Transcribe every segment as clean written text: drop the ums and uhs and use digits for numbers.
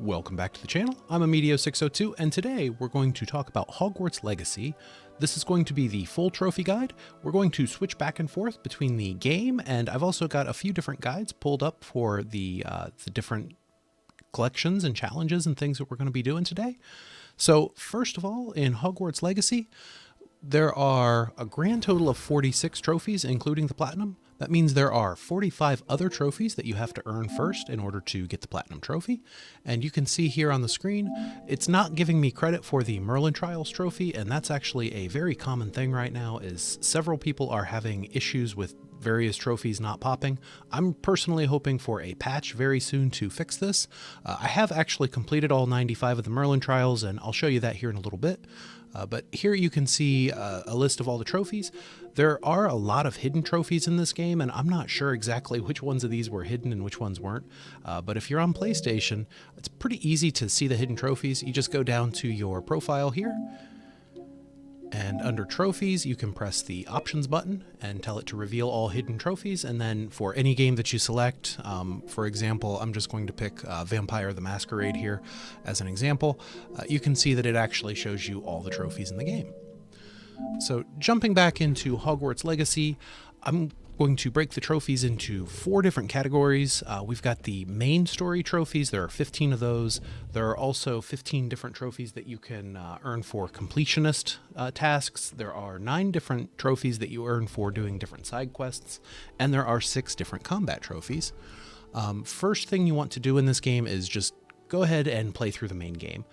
Welcome back to the channel. I'm Amedio602, and today we're going to talk about Hogwarts Legacy. This is going to be the full trophy guide. We're going to switch back and forth between the game, and I've also got a few different guides pulled up for the different collections and challenges and things that we're going to be doing today. So first of all, in Hogwarts Legacy, there are a grand total of 46 trophies, including the Platinum. That means there are 45 other trophies that you have to earn first in order to get the Platinum trophy. And you can see here on the screen, it's not giving me credit for the Merlin Trials trophy, and that's actually a very common thing right now, is several people are having issues with various trophies not popping. I'm personally hoping for a patch very soon to fix this. I have actually completed all 95 of the Merlin Trials, and I'll show you that here in a little bit. But here you can see a list of all the trophies. There are a lot of hidden trophies in this game, and I'm not sure exactly which ones of these were hidden and which ones weren't. But if you're on PlayStation, it's pretty easy to see the hidden trophies. You just go down to your profile here, and under trophies, you can press the options button and tell it to reveal all hidden trophies. And then for any game that you select, for example, I'm just going to pick Vampire the Masquerade here as an example. You can see that it actually shows you all the trophies in the game. So jumping back into Hogwarts Legacy, I'm going to break the trophies into 4 different categories. We've got the main story trophies. There are 15 of those. There are also 15 different trophies that you can earn for completionist tasks. There are 9 different trophies that you earn for doing different side quests, and there are 6 different combat trophies. First thing you want to do in this game is just go ahead and play through the main game.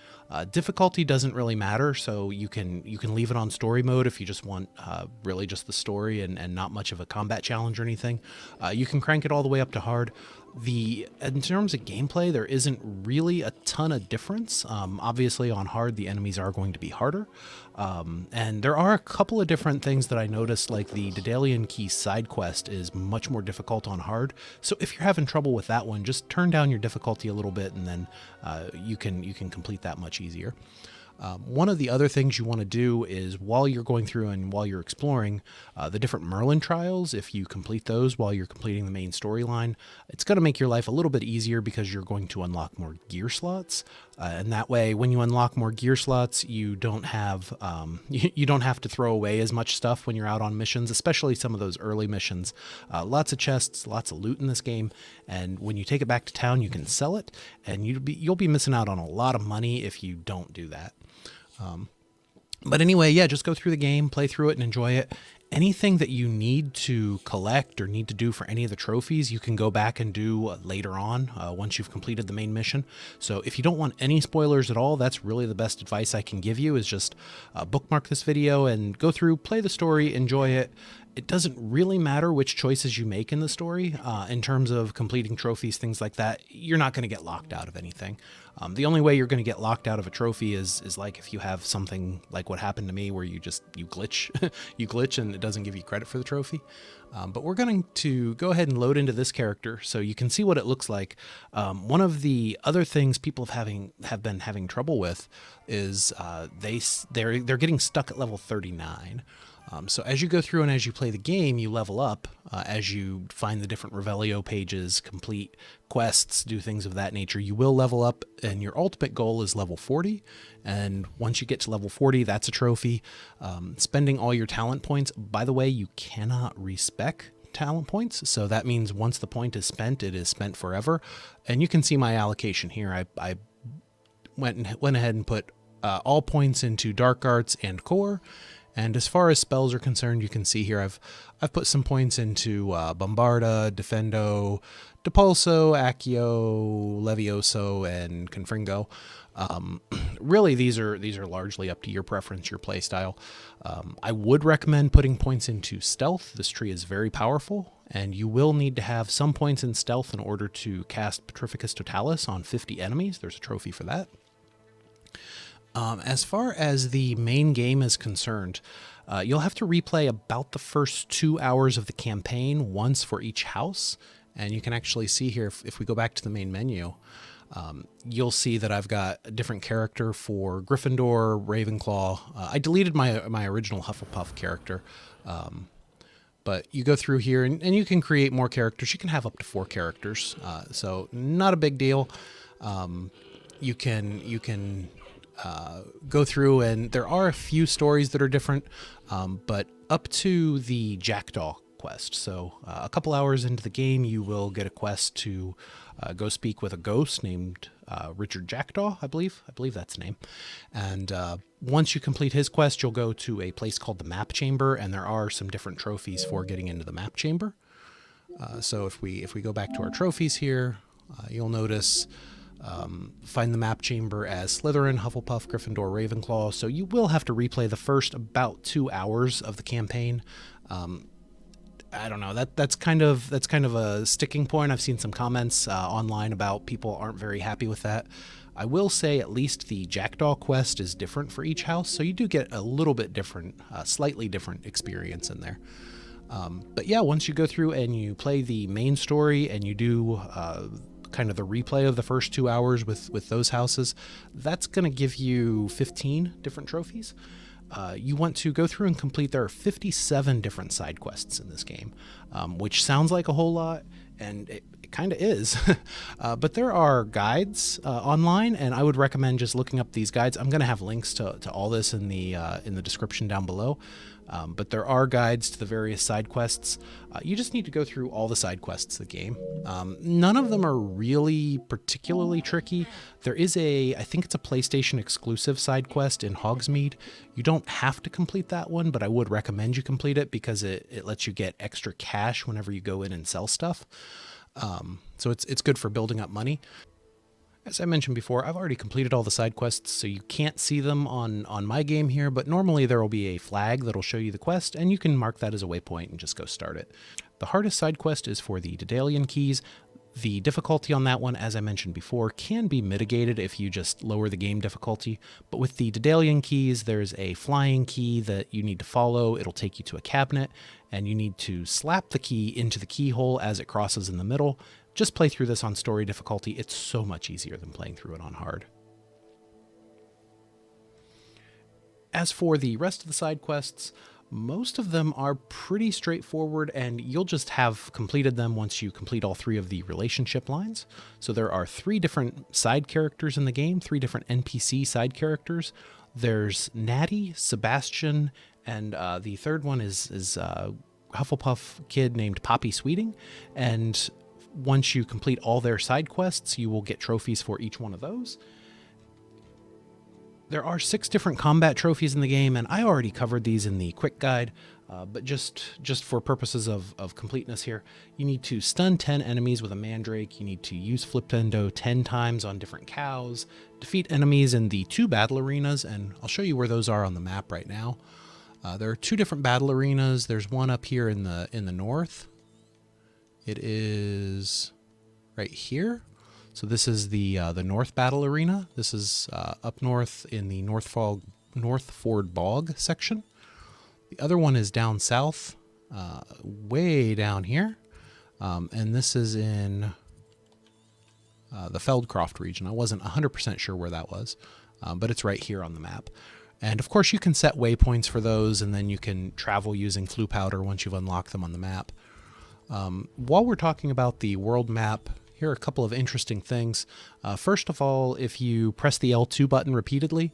Difficulty doesn't really matter, so you can leave it on story mode if you just want really just the story and not much of a combat challenge or anything. You can crank it all the way up to hard. In terms of gameplay, there isn't really a ton of difference. Obviously on hard, the enemies are going to be harder. And there are a couple of different things that I noticed, like the Daedalian Key side quest is much more difficult on hard. So if you're having trouble with that one, just turn down your difficulty a little bit, and then you can complete that much easier. One of the other things you want to do is, while you're going through and while you're exploring the different Merlin Trials, if you complete those while you're completing the main storyline, it's going to make your life a little bit easier because you're going to unlock more gear slots. And that way, when you unlock more gear slots, you don't have you don't have to throw away as much stuff when you're out on missions, especially some of those early missions. Lots of chests, lots of loot in this game, and when you take it back to town, you can sell it, and you'll be missing out on a lot of money if you don't do that. But anyway, yeah, just go through the game, play through it, and enjoy it. Anything that you need to collect or need to do for any of the trophies, you can go back and do later on once you've completed the main mission. So if you don't want any spoilers at all, that's really the best advice I can give you, is just bookmark this video and go through, play the story, enjoy it. It doesn't really matter which choices you make in the story in terms of completing trophies, things like that. You're not going to get locked out of anything. The only way you're going to get locked out of a trophy is like if you have something like what happened to me, where you glitch, you glitch and it doesn't give you credit for the trophy. But we're going to go ahead and load into this character so you can see what it looks like. One of the other things people have been having trouble with is they're getting stuck at level 39. So as you go through and as you play the game, you level up as you find the different Revelio pages, complete quests, do things of that nature. You will level up, and your ultimate goal is level 40. And once you get to level 40, that's a trophy. Spending all your talent points. By the way, you cannot respec talent points. So that means once the point is spent, it is spent forever. And you can see my allocation here. I went ahead and put all points into Dark Arts and Core. And as far as spells are concerned, you can see here I've put some points into Bombarda, Defendo, Depulso, Accio, Levioso, and Confringo. Really, these are largely up to your preference, your playstyle. I would recommend putting points into Stealth. This tree is very powerful, and you will need to have some points in Stealth in order to cast Petrificus Totalis on 50 enemies. There's a trophy for that. As far as the main game is concerned, you'll have to replay about the first 2 hours of the campaign once for each house. And you can actually see here, if we go back to the main menu, you'll see that I've got a different character for Gryffindor, Ravenclaw. I deleted my original Hufflepuff character. But you go through here and you can create more characters. You can have up to 4 characters. So not a big deal. you can go through, and there are a few stories that are different, but up to the Jackdaw quest. So a couple hours into the game, you will get a quest to go speak with a ghost named Richard Jackdaw, I believe that's the name. And once you complete his quest, you'll go to a place called the Map Chamber, and there are some different trophies for getting into the Map Chamber. So if we go back to our trophies here, you'll notice find the Map Chamber as Slytherin, Hufflepuff, Gryffindor, Ravenclaw. So you will have to replay the first about 2 hours of the campaign. I don't know, that's kind of a sticking point. I've seen some comments online about people aren't very happy with that. I will say at least the Jackdaw quest is different for each house, so you do get a little bit different, slightly different experience in there. But yeah, once you go through and you play the main story and you do kind of the replay of the first 2 hours with those houses, that's going to give you 15 different trophies. You want to go through and complete, there are 57 different side quests in this game, which sounds like a whole lot, and it kind of is. But there are guides online, and I would recommend just looking up these guides. I'm going to have links to all this in the description down below. But there are guides to the various side quests. You just need to go through all the side quests of the game. None of them are really particularly tricky. There is I think it's a PlayStation exclusive side quest in Hogsmeade. You don't have to complete that one, but I would recommend you complete it because it lets you get extra cash whenever you go in and sell stuff. So it's good for building up money. As I mentioned before, I've already completed all the side quests, so you can't see them on my game here, but normally there will be a flag that'll show you the quest, and you can mark that as a waypoint and just go start it. The hardest side quest is for the Daedalian keys. The difficulty on that one, as I mentioned before, can be mitigated if you just lower the game difficulty, but with the Daedalian keys, there's a flying key that you need to follow. It'll take you to a cabinet, and you need to slap the key into the keyhole as it crosses in the middle. Just play through this on story difficulty. It's so much easier than playing through it on hard. As for the rest of the side quests, most of them are pretty straightforward, and you'll just have completed them once you complete all 3 of the relationship lines. So there are 3 different side characters in the game, 3 different NPC side characters. There's Natty, Sebastian, and the third one is Hufflepuff kid named Poppy Sweeting. And once you complete all their side quests, you will get trophies for each one of those. There are 6 different combat trophies in the game, and I already covered these in the quick guide, but just for purposes of completeness here, you need to stun 10 enemies with a Mandrake, you need to use Flipendo 10 times on different cows, defeat enemies in the 2 battle arenas, and I'll show you where those are on the map right now. There are 2 different battle arenas. There's one up here in the north. It is right here. So this is the North Battle Arena. This is up north in the North Ford Bog section. The other one is down south, way down here. And this is in the Feldcroft region. I wasn't 100% sure where that was, but it's right here on the map. And of course you can set waypoints for those, and then you can travel using Floo powder once you've unlocked them on the map. While we're talking about the world map, here are a couple of interesting things. First of all, if you press the L2 button repeatedly,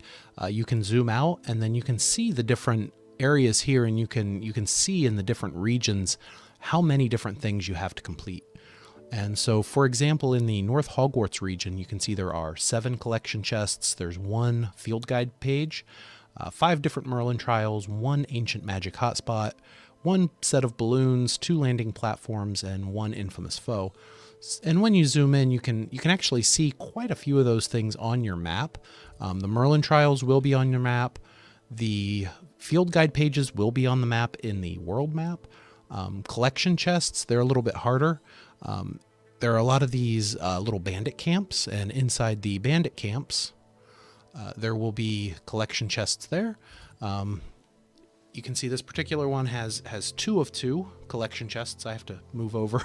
you can zoom out, and then you can see the different areas here, and you can see in the different regions how many different things you have to complete. And so, for example, in the North Hogwarts region, you can see there are 7 collection chests, there's 1 field guide page, 5 different Merlin Trials, 1 ancient magic hotspot, 1 set of balloons, 2 landing platforms, and 1 infamous foe. And when you zoom in, you can actually see quite a few of those things on your map. The Merlin Trials will be on your map. The field guide pages will be on the map in the world map. Collection chests, they're a little bit harder. There are a lot of these little bandit camps, and inside the bandit camps, there will be collection chests there. You can see this particular one has 2 of 2 collection chests. I have to move over.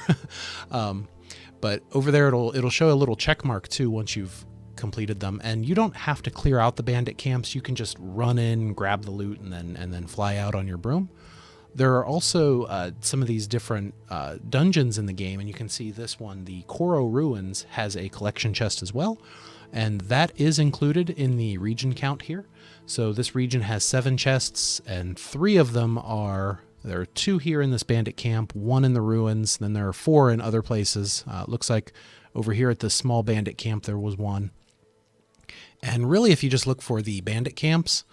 But over there, it'll show a little check mark too once you've completed them. And you don't have to clear out the bandit camps. You can just run in, grab the loot, and then fly out on your broom. There are also some of these different dungeons in the game, and you can see this one, the Koro Ruins, has a collection chest as well. and that is included in the region count here. So this region has 7 chests, and 3 of them are, there are 2 here in this bandit camp, 1 in the ruins, then there are 4 in other places. Looks like over here at this small bandit camp there was 1. And really, if you just look for the bandit camps,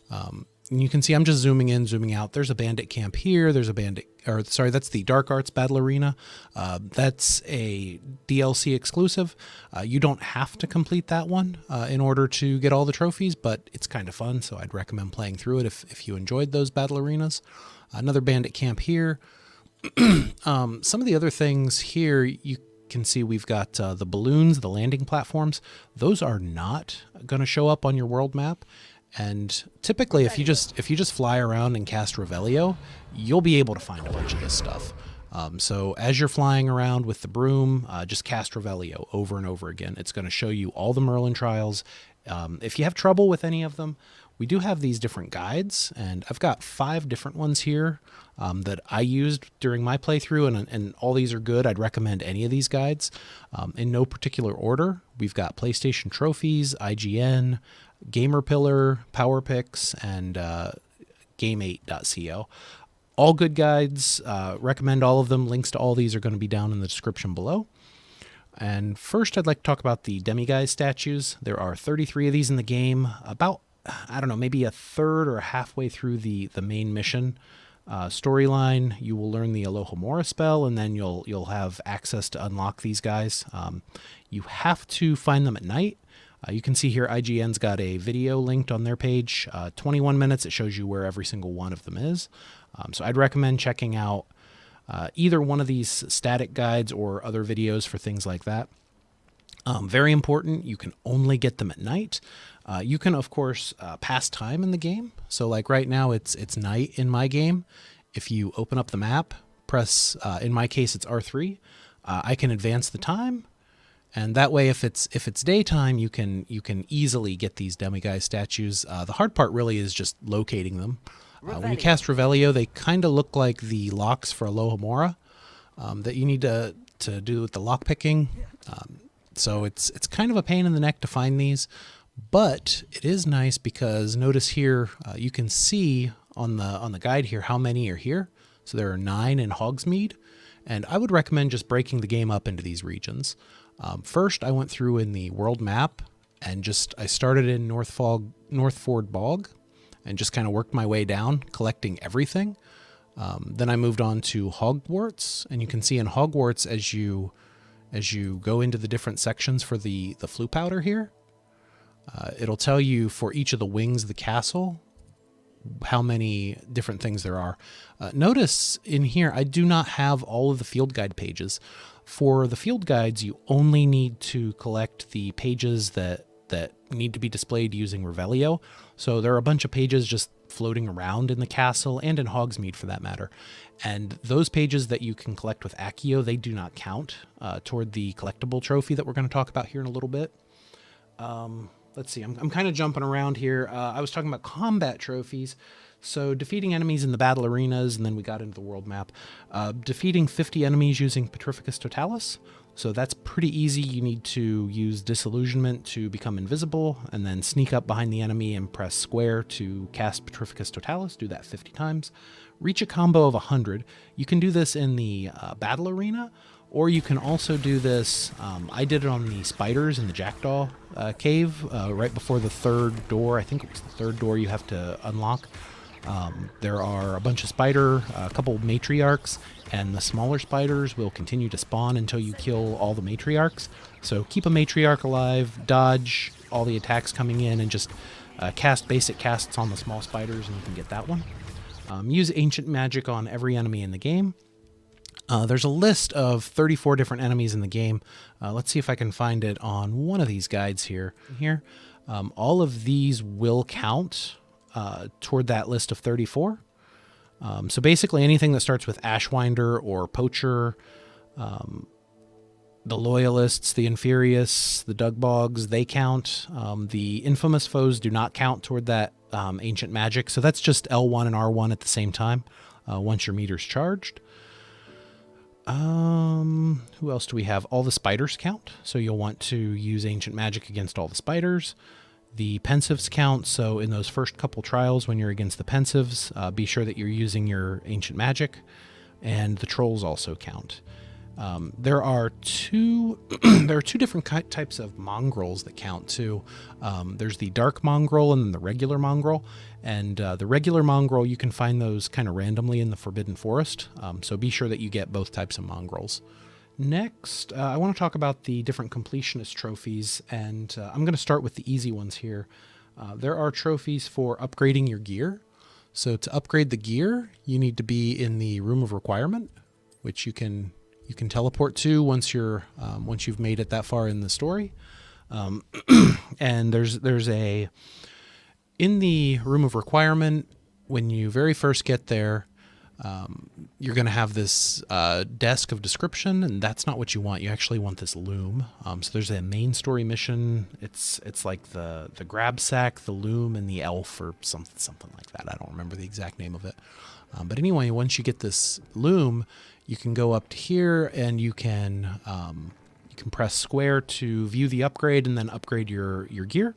and you can see I'm just zooming in, zooming out. There's a bandit camp here. There's a that's the Dark Arts Battle Arena. That's a DLC exclusive. You don't have to complete that one in order to get all the trophies, but it's kind of fun, so I'd recommend playing through it if you enjoyed those battle arenas. Another bandit camp here. Some of the other things here, you can see we've got the balloons, the landing platforms. Those are not going to show up on your world map. And typically, if you just fly around and cast Revelio, you'll be able to find a bunch of this stuff. So as you're flying around with the broom, just cast Revelio over and over again. It's going to show you all the Merlin Trials. If you have trouble with any of them, we do have these different guides, and I've got 5 different ones here that I used during my playthrough, and all these are good. I'd recommend any of these guides. In no particular order, we've got PlayStation Trophies, IGN, Gamer Pillar, Power Picks, and Game8.co. All good guides. Recommend all of them. Links to all these are going to be down in the description below. And first, I'd like to talk about the Demiguise statues. There are 33 of these in the game. About, I don't know, maybe a third or halfway through the main mission storyline, you will learn the Alohomora spell, and then you'll have access to unlock these guys. You have to find them at night. You can see here IGN's got a video linked on their page, 21 minutes. It shows you where every single one of them is. So I'd recommend checking out either one of these static guides or other videos for things like that. Very important, you can only get them at night. You can, of course, pass time in the game. So like right now, it's night in my game. If you open up the map, press, in my case, it's R3, I can advance the time. And that way, if it's daytime, you can easily get these Demiguise statues. The hard part really is just locating them. When you cast Revelio, they kind of look like the locks for Alohomora that you need to do with the lock picking. So it's kind of a pain in the neck to find these, but it is nice because notice here you can see on the guide here how many are here. So there are 9 in Hogsmeade, and I would recommend just breaking the game up into these regions. First, I went through in the world map and I started in Northford Bog and just kind of worked my way down, collecting everything. Then I moved on to Hogwarts, and you can see in Hogwarts as you go into the different sections for the Floo powder here, it'll tell you for each of the wings of the castle how many different things there are. Notice in here, I do not have all of the field guide pages. For the field guides, you only need to collect the pages that need to be displayed using Revelio. So there are a bunch of pages just floating around in the castle and in Hogsmeade for that matter. And those pages that you can collect with Accio, they do not count toward the collectible trophy that we're going to talk about here in a little bit. Let's see, I'm kind of jumping around here. I was talking about combat trophies. So defeating enemies in the battle arenas, and then we got into the world map. Defeating 50 enemies using Petrificus Totalis. So that's pretty easy. You need to use Disillusionment to become invisible, and then sneak up behind the enemy and press square to cast Petrificus Totalis. Do that 50 times. Reach a combo of 100. You can do this in the battle arena, or you can also do this, I did it on the spiders in the Jackdaw cave, right before the 3rd door. I think it was the 3rd door you have to unlock. There are a bunch of a couple matriarchs, and the smaller spiders will continue to spawn until you kill all the matriarchs. So keep a matriarch alive, dodge all the attacks coming in, and just cast basic casts on the small spiders, and you can get that one. Use ancient magic on every enemy in the game. There's a list of 34 different enemies in the game. Let's see if I can find it on one of these guides here. All of these will count toward that list of 34. So basically anything that starts with Ashwinder or Poacher, the Loyalists, the Inferius, the Dugbogs, they count. The infamous foes do not count toward that ancient magic. So that's just L1 and R1 at the same time once your meter's charged. Who else do we have? All the spiders count, so you'll want to use ancient magic against all the spiders. The pensives count, so in those first couple trials when you're against the pensives, be sure that you're using your ancient magic. And the trolls also count. There are two different types of mongrels that count too. There's the dark mongrel and then the regular mongrel. And the regular mongrel, you can find those kind of randomly in the Forbidden Forest. So be sure that you get both types of mongrels. Next, I want to talk about the different completionist trophies, and I'm going to start with the easy ones here. There are trophies for upgrading your gear. So to upgrade the gear, you need to be in the Room of Requirement, which you can teleport to once you've made it that far in the story. And there's a in the Room of Requirement, when you very first get there, you're going to have this desk of description, and that's not what you want. You actually want this loom. So there's a main story mission. It's like the grab sack, the loom, and the elf, or something like that. I don't remember the exact name of it. But anyway, once you get this loom, you can go up to here, and you can press square to view the upgrade, and then upgrade your gear.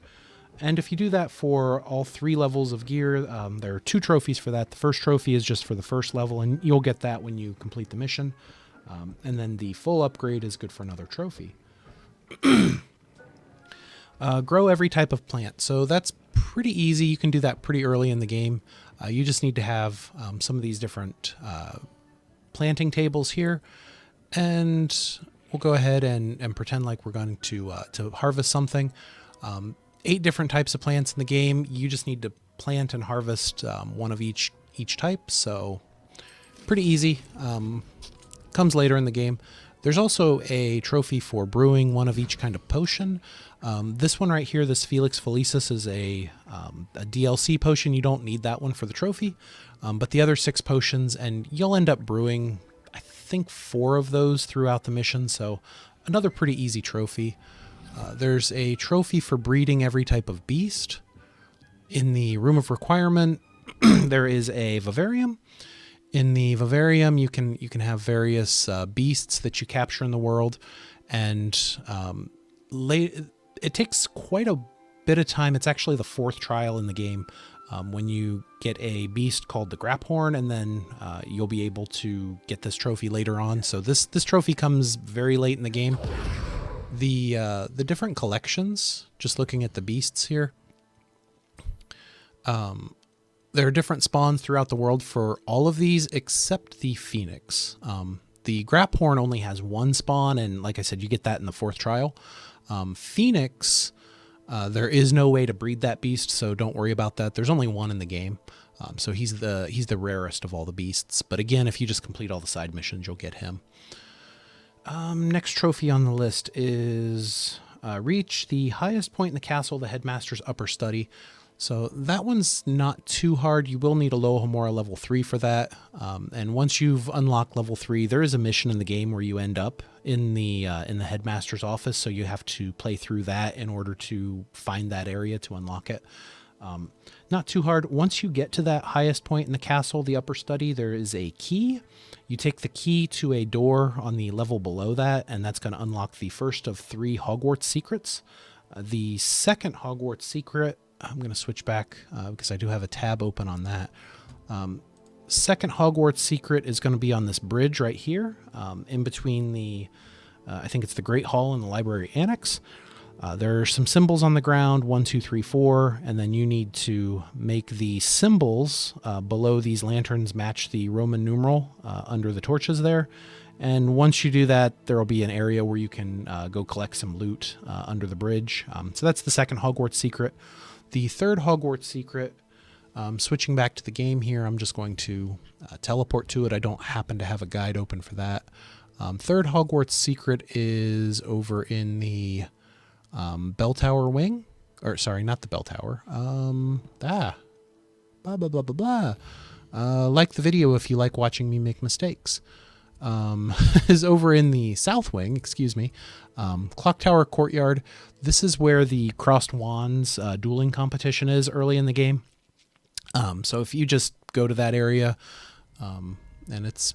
And if you do that for all 3 levels of gear, there are 2 trophies for that. The first trophy is just for the first level, and you'll get that when you complete the mission. And then the full upgrade is good for another trophy. Grow every type of plant. So that's pretty easy. You can do that pretty early in the game. You just need to have some of these different planting tables here. And we'll go ahead and pretend like we're going to harvest something. 8 different types of plants in the game. You just need to plant and harvest one of each type, so pretty easy. Comes later in the game. There's also a trophy for brewing one of each kind of potion. This one right here, this Felix Felicis, is a DLC potion. You don't need that one for the trophy, but the other 6 potions, and you'll end up brewing, I think, 4 of those throughout the mission, so another pretty easy trophy. There's a trophy for breeding every type of beast. In the Room of Requirement, there is a vivarium. In the vivarium, you can have various beasts that you capture in the world, and it takes quite a bit of time. It's actually the 4th trial in the game when you get a beast called the Graphorn, and then you'll be able to get this trophy later on. So this trophy comes very late in the game. The different collections, just looking at the beasts here, there are different spawns throughout the world for all of these except the Phoenix. The Graphorn only has 1 spawn, and like I said, you get that in the 4th trial. Phoenix, there is no way to breed that beast, so don't worry about that. There's only 1 in the game, so he's the rarest of all the beasts. But again, if you just complete all the side missions, you'll get him. Next trophy on the list is reach the highest point in the castle, the Headmaster's upper study. So that one's not too hard. You will need a Alohomora level 3 for that. And once you've unlocked level 3, there is a mission in the game where you end up in the Headmaster's office. So you have to play through that in order to find that area to unlock it. Not too hard. Once you get to that highest point in the castle, the upper study, there is a key. You take the key to a door on the level below that, and that's going to unlock the first of 3 Hogwarts secrets. The second Hogwarts secret, I'm going to switch back because I do have a tab open on that. Second Hogwarts secret is going to be on this bridge right here, in between the, I think it's the Great Hall and the Library Annex. There are some symbols on the ground, 1, 2, 3, 4, and then you need to make the symbols below these lanterns match the Roman numeral under the torches there. And once you do that, there will be an area where you can go collect some loot under the bridge. So that's the second Hogwarts secret. The third Hogwarts secret, switching back to the game here, I'm just going to teleport to it. I don't happen to have a guide open for that. Third Hogwarts secret is over in the Bell Tower wing, or sorry, not the Bell Tower. Blah, blah, blah, blah, blah. Like the video if you like watching me make mistakes. Is over in the South wing, excuse me. Clock Tower Courtyard. This is where the Crossed Wands dueling competition is early in the game. So if you just go to that area, and it's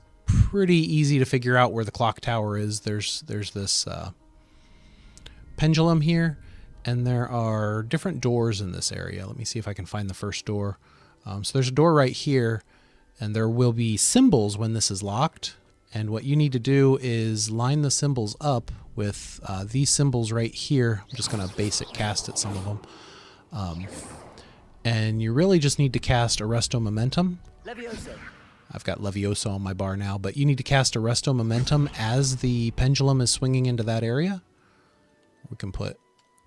pretty easy to figure out where the clock tower is. There's this pendulum here, and there are different doors in this area. Let me see if I can find the first door. So there's a door right here, and there will be symbols when this is locked. And what you need to do is line the symbols up with these symbols right here. I'm just going to basic cast at some of them. And you really just need to cast Arresto Momentum. Levioso. I've got Levioso on my bar now, but you need to cast Arresto Momentum as the pendulum is swinging into that area. We can put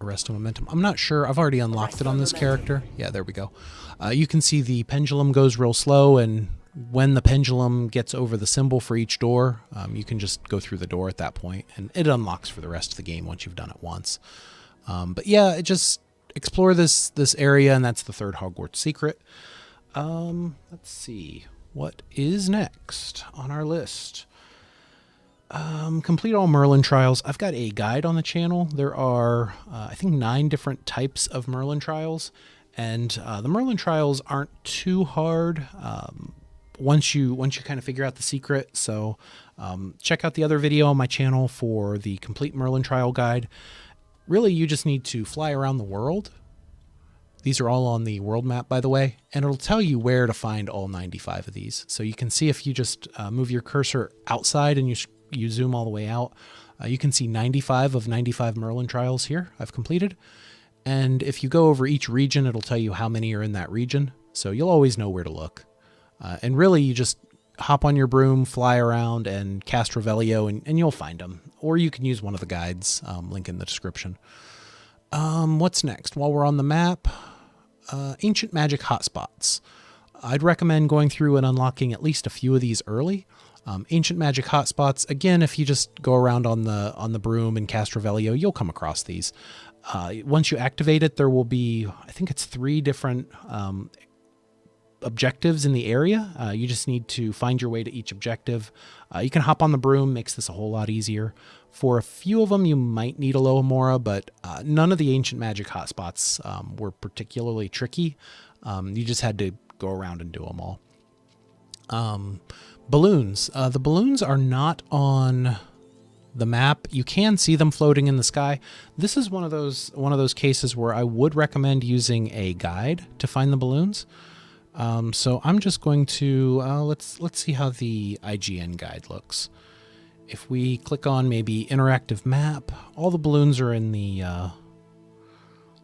Arresto Momentum. I'm not sure. I've already unlocked it on this character. Yeah, there we go. You can see the pendulum goes real slow, and when the pendulum gets over the symbol for each door, you can just go through the door at that point, and it unlocks for the rest of the game once you've done it once. But yeah, just explore this area, and that's the third Hogwarts secret. Let's see. What is next on our list? Complete all Merlin Trials. I've got a guide on the channel. There are, I think, 9 different types of Merlin Trials, and the Merlin Trials aren't too hard once you kind of figure out the secret. So check out the other video on my channel for the complete Merlin Trial guide. Really, you just need to fly around the world. These are all on the world map, by the way, and it'll tell you where to find all 95 of these. So you can see if you just move your cursor outside and you zoom all the way out, you can see 95 of 95 Merlin Trials here I've completed. And if you go over each region, it'll tell you how many are in that region. So you'll always know where to look. And really, you just hop on your broom, fly around, and cast Revelio, and you'll find them. Or you can use one of the guides, link in the description. What's next? While we're on the map, Ancient Magic Hotspots. I'd recommend going through and unlocking at least a few of these early. Ancient Magic Hotspots, again, if you just go around on the broom and cast Revelio, you'll come across these. Once you activate it, there will be, I think it's 3 different objectives in the area. You just need to find your way to each objective. You can hop on the broom, makes this a whole lot easier. For a few of them, you might need a Loamora, but none of the Ancient Magic Hotspots were particularly tricky. You just had to go around and do them all. Balloons. The balloons are not on the map. You can see them floating in the sky. This is one of those cases where I would recommend using a guide to find the balloons. So I'm just going to let's see how the IGN guide looks. If we click on maybe interactive map, all the balloons are in the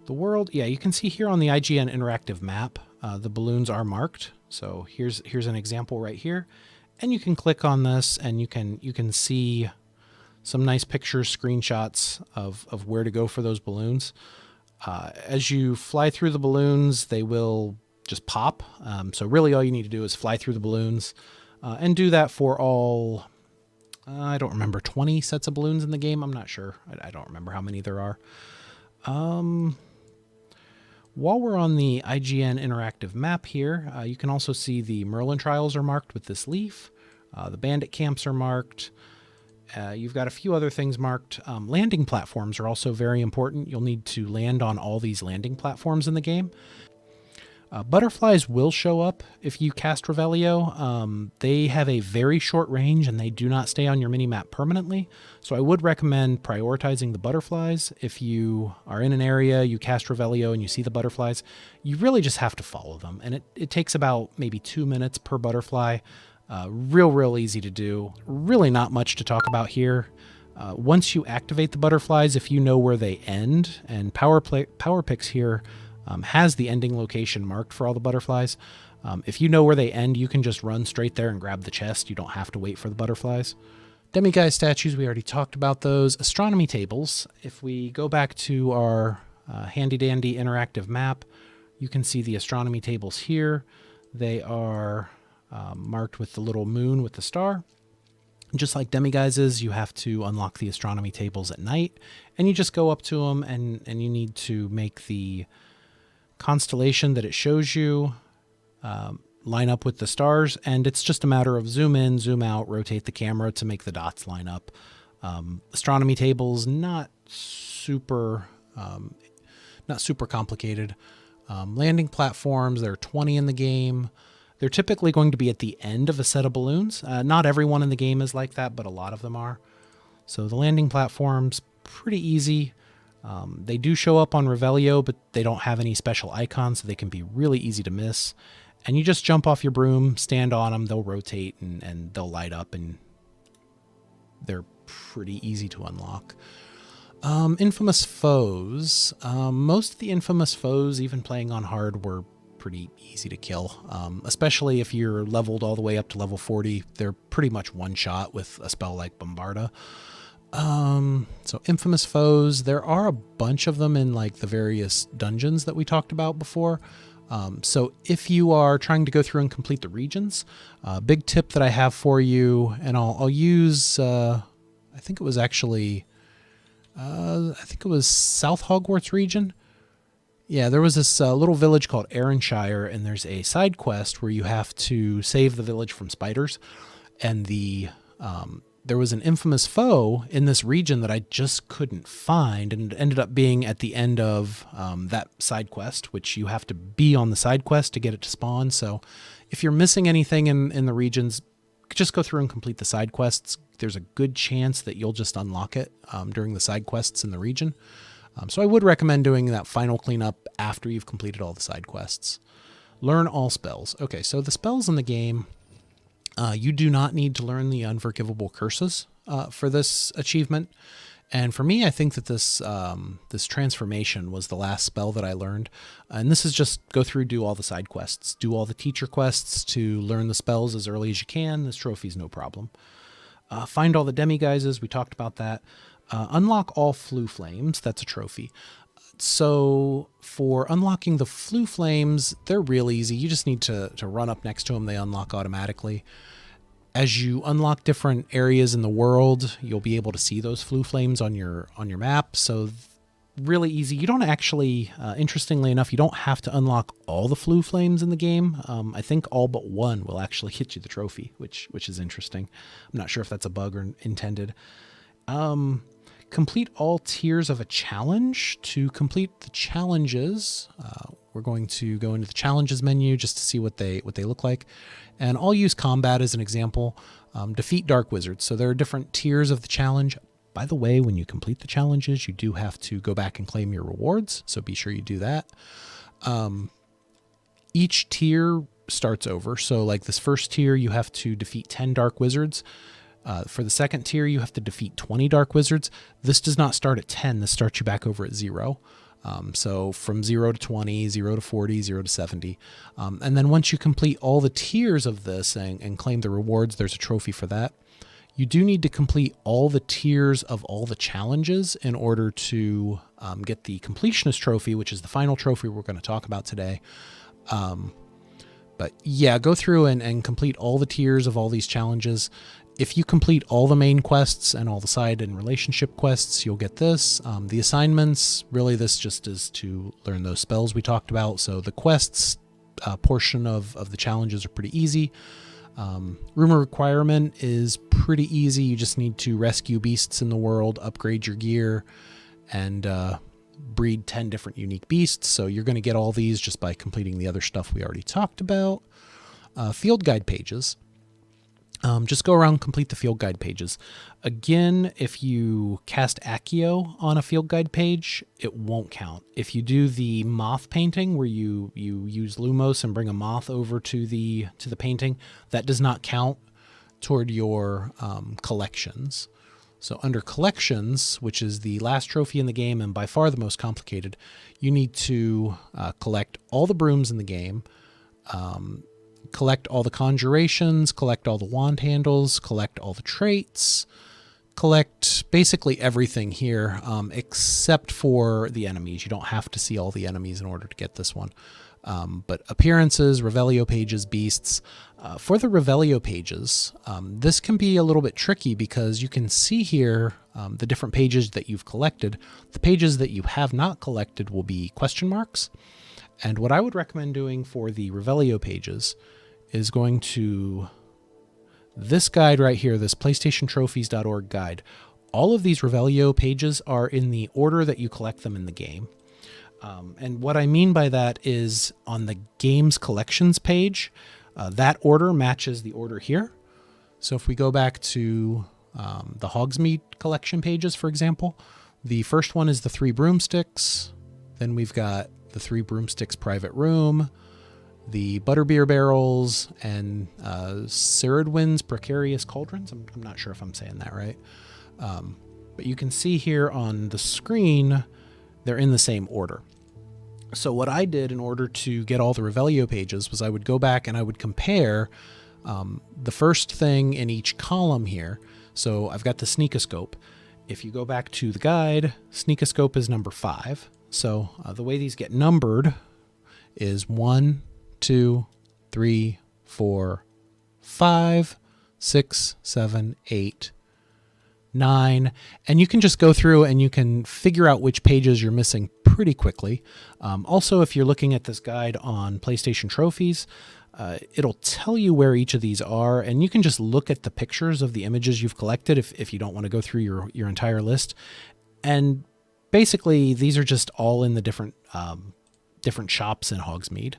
world. Yeah, you can see here on the IGN interactive map, the balloons are marked. So here's an example right here, and you can click on this, and you can see some nice pictures, screenshots of where to go for those balloons. As you fly through the balloons, they will just pop. So really all you need to do is fly through the balloons, and do that for all, I don't remember, 20 sets of balloons in the game. I'm not sure. I don't remember how many there are. While we're on the IGN interactive map here, you can also see the Merlin Trials are marked with this leaf. The bandit camps are marked. You've got a few other things marked. Landing platforms are also very important. You'll need to land on all these landing platforms in the game. Butterflies will show up if you cast Revelio. They have a very short range and they do not stay on your minimap permanently. So I would recommend prioritizing the butterflies. If you are in an area, you cast Revelio and you see the butterflies, you really just have to follow them. And it takes about maybe 2 minutes per butterfly. Real easy to do. Really not much to talk about here. Once you activate the butterflies, if you know where they end, and Power Picks here has the ending location marked for all the butterflies. If you know where they end, you can just run straight there and grab the chest. You don't have to wait for the butterflies. Demiguise statues, we already talked about those. Astronomy tables. If we go back to our handy-dandy interactive map, you can see the astronomy tables here. They are marked with the little moon with the star. Just like Demiguises, you have to unlock the astronomy tables at night, and you just go up to them and you need to make the constellation that it shows you line up with the stars, and it's just a matter of zoom in, zoom out, rotate the camera to make the dots line up. Astronomy tables, not super complicated. Landing platforms, there are 20 in the game. They're typically going to be at the end of a set of balloons. Not everyone in the game is like that, but a lot of them are. So the landing platform's pretty easy. They do show up on Revelio, but they don't have any special icons, so they can be really easy to miss. And you just jump off your broom, stand on them, they'll rotate, and they'll light up, and they're pretty easy to unlock. Infamous foes. Most of the infamous foes, even playing on hard, were pretty easy to kill, especially if you're leveled all the way up to level 40. They're pretty much one shot with a spell like Bombarda. So infamous foes, there are a bunch of them in like the various dungeons that we talked about before. So if you are trying to go through and complete the regions, big tip that I have for you, and I'll use, I think it was actually, South Hogwarts region. Yeah, there was this little village called Aaronshire, and there's a side quest where you have to save the village from spiders. And there was an infamous foe in this region that I just couldn't find, and it ended up being at the end of that side quest, which you have to be on the side quest to get it to spawn. So if you're missing anything in the regions, just go through and complete the side quests. There's a good chance that you'll just unlock it during the side quests in the region. So I would recommend doing that final cleanup after you've completed all the side quests. Learn all spells. Okay, so the spells in the game, you do not need to learn the Unforgivable Curses for this achievement. And for me, I think that this transformation was the last spell that I learned. And this is just go through, do all the side quests, do all the teacher quests to learn the spells as early as you can. This trophy's no problem. Find all the Demiguises, we talked about that. Unlock all Floo Flames, that's a trophy. So for unlocking the Floo Flames, they're real easy. You just need to run up next to them. They unlock automatically. As you unlock different areas in the world, you'll be able to see those Floo Flames on your map. So really easy. You don't actually, interestingly enough, you don't have to unlock all the Floo Flames in the game. I think all but one will actually hit you the trophy, which is interesting. I'm not sure if that's a bug or intended. Complete all tiers of a challenge. To complete the challenges, we're going to go into the challenges menu just to see what they look like. And I'll use combat as an example. Defeat Dark Wizards. So there are different tiers of the challenge. By the way, when you complete the challenges, you do have to go back and claim your rewards. So be sure you do that. Each tier starts over. So like this first tier, you have to defeat 10 Dark Wizards. For the second tier, you have to defeat 20 Dark Wizards. This does not start at 10. This starts you back over at 0. So from 0 to 20, 0 to 40, 0 to 70. And then once you complete all the tiers of this and claim the rewards, there's a trophy for that. You do need to complete all the tiers of all the challenges in order to get the Completionist trophy, which is the final trophy we're going to talk about today. But yeah, go through and complete all the tiers of all these challenges. If you complete all the main quests and all the side and relationship quests, you'll get this. The assignments, really this just is to learn those spells we talked about. So the quests portion of the challenges are pretty easy. Rumor requirement is pretty easy. You just need to rescue beasts in the world, upgrade your gear, and breed 10 different unique beasts. So you're going to get all these just by completing the other stuff we already talked about. Field guide pages. Just go around, complete the field guide pages. Again, if you cast Accio on a field guide page, it won't count. If you do the moth painting where you use Lumos and bring a moth over to the painting, that does not count toward your collections. So under collections, which is the last trophy in the game and by far the most complicated, you need to collect all the brooms in the game, collect all the conjurations, collect all the wand handles, collect all the traits, collect basically everything here, except for the enemies. You don't have to see all the enemies in order to get this one. But appearances, Revelio pages, beasts. For the Revelio pages, this can be a little bit tricky because you can see here the different pages that you've collected. The pages that you have not collected will be question marks. And what I would recommend doing for the Revelio pages is going to this guide right here, this PlayStationTrophies.org guide. All of these Revelio pages are in the order that you collect them in the game. And what I mean by that is on the games collections page, That order matches the order here. So if we go back to the Hogsmeade collection pages, for example, the first one is the 3 broomsticks. Then we've got the 3 broomsticks private room, the butterbeer barrels, and Ceridwen's precarious cauldrons. I'm not sure if I'm saying that right. But you can see here on the screen, they're in the same order. So what I did in order to get all the Revelio pages was I would go back and I would compare the first thing in each column here. So I've got the Sneakoscope. If you go back to the guide, Sneakoscope is number 5. So the way these get numbered is 1, 2, 3, 4, 5, 6, 7, 8, 9, and you can just go through and you can figure out which pages you're missing pretty quickly. Also, if you're looking at this guide on PlayStation Trophies, it'll tell you where each of these are, and you can just look at the pictures of the images you've collected if you don't want to go through your entire list. And basically, these are just all in the different shops in Hogsmeade.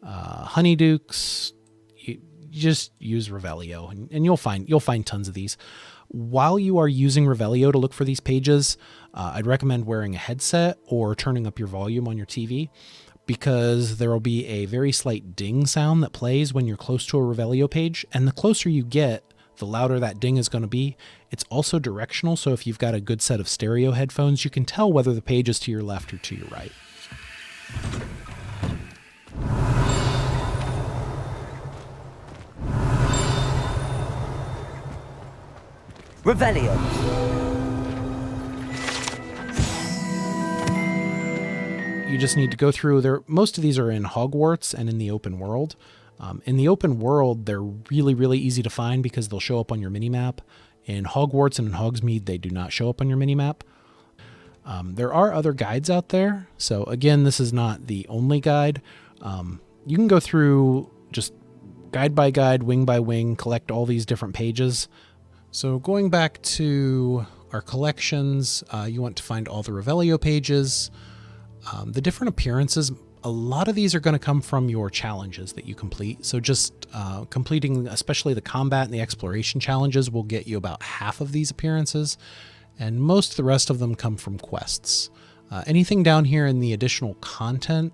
Honeydukes, you just use Revelio, and you'll find tons of these. While you are using Revelio to look for these pages, I'd recommend wearing a headset or turning up your volume on your TV, because there will be a very slight ding sound that plays when you're close to a Revelio page, and the closer you get, the louder that ding is going to be. It's also directional, so if you've got a good set of stereo headphones, you can tell whether the page is to your left or to your right. Revelio. You just need to go through there. Most of these are in Hogwarts and in the open world. In the open world, they're really, really easy to find because they'll show up on your minimap. In Hogwarts and in Hogsmeade, they do not show up on your minimap. There are other guides out there. So again, this is not the only guide. You can go through just guide by guide, wing by wing, collect all these different pages. So going back to our collections, you want to find all the Revelio pages, the different appearances. A lot of these are going to come from your challenges that you complete. So just completing, especially the combat and the exploration challenges, will get you about half of these appearances. And most of the rest of them come from quests. Anything down here in the additional content,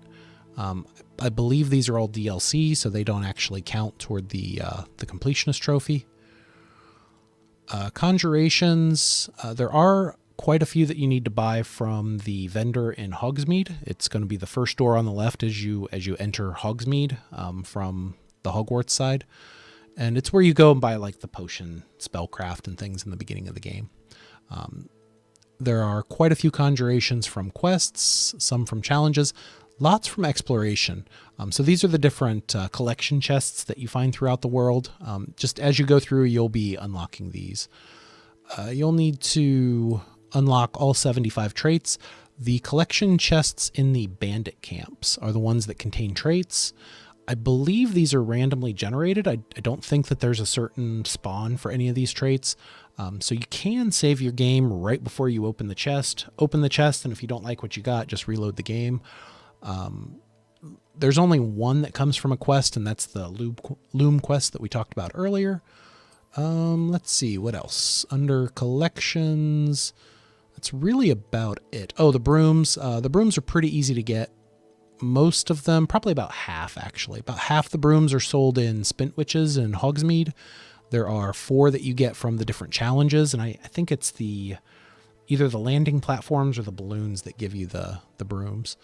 I believe these are all DLC, so they don't actually count toward the Completionist trophy. Conjurations, there are quite a few that you need to buy from the vendor in Hogsmeade. It's going to be the first door on the left as you enter Hogsmeade from the Hogwarts side. And it's where you go and buy like the potion, spellcraft, and things in the beginning of the game. There are quite a few conjurations from quests, some from challenges, lots from exploration. So these are the different collection chests that you find throughout the world. Just as you go through, you'll be unlocking these. You'll need to unlock all 75 traits. The collection chests in the bandit camps are the ones that contain traits. I believe these are randomly generated. I don't think that there's a certain spawn for any of these traits. So you can save your game right before you open the chest. Open the chest, and if you don't like what you got, just reload the game. There's only one that comes from a quest, and that's the Loom quest that we talked about earlier. Let's see, what else? Under collections, that's really about it. Oh, the brooms. The brooms are pretty easy to get. Most of them, probably about half actually. About half the brooms are sold in Spintwitches and Hogsmeade. There are 4 that you get from the different challenges, and I think it's either the landing platforms or the balloons that give you the brooms.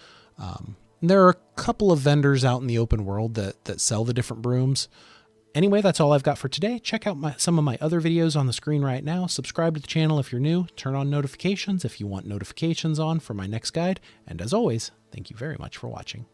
There are a couple of vendors out in the open world that sell the different brooms. Anyway, that's all I've got for today. Check out some of my other videos on the screen right now. Subscribe to the channel if you're new. Turn on notifications if you want notifications on for my next guide. And as always, thank you very much for watching.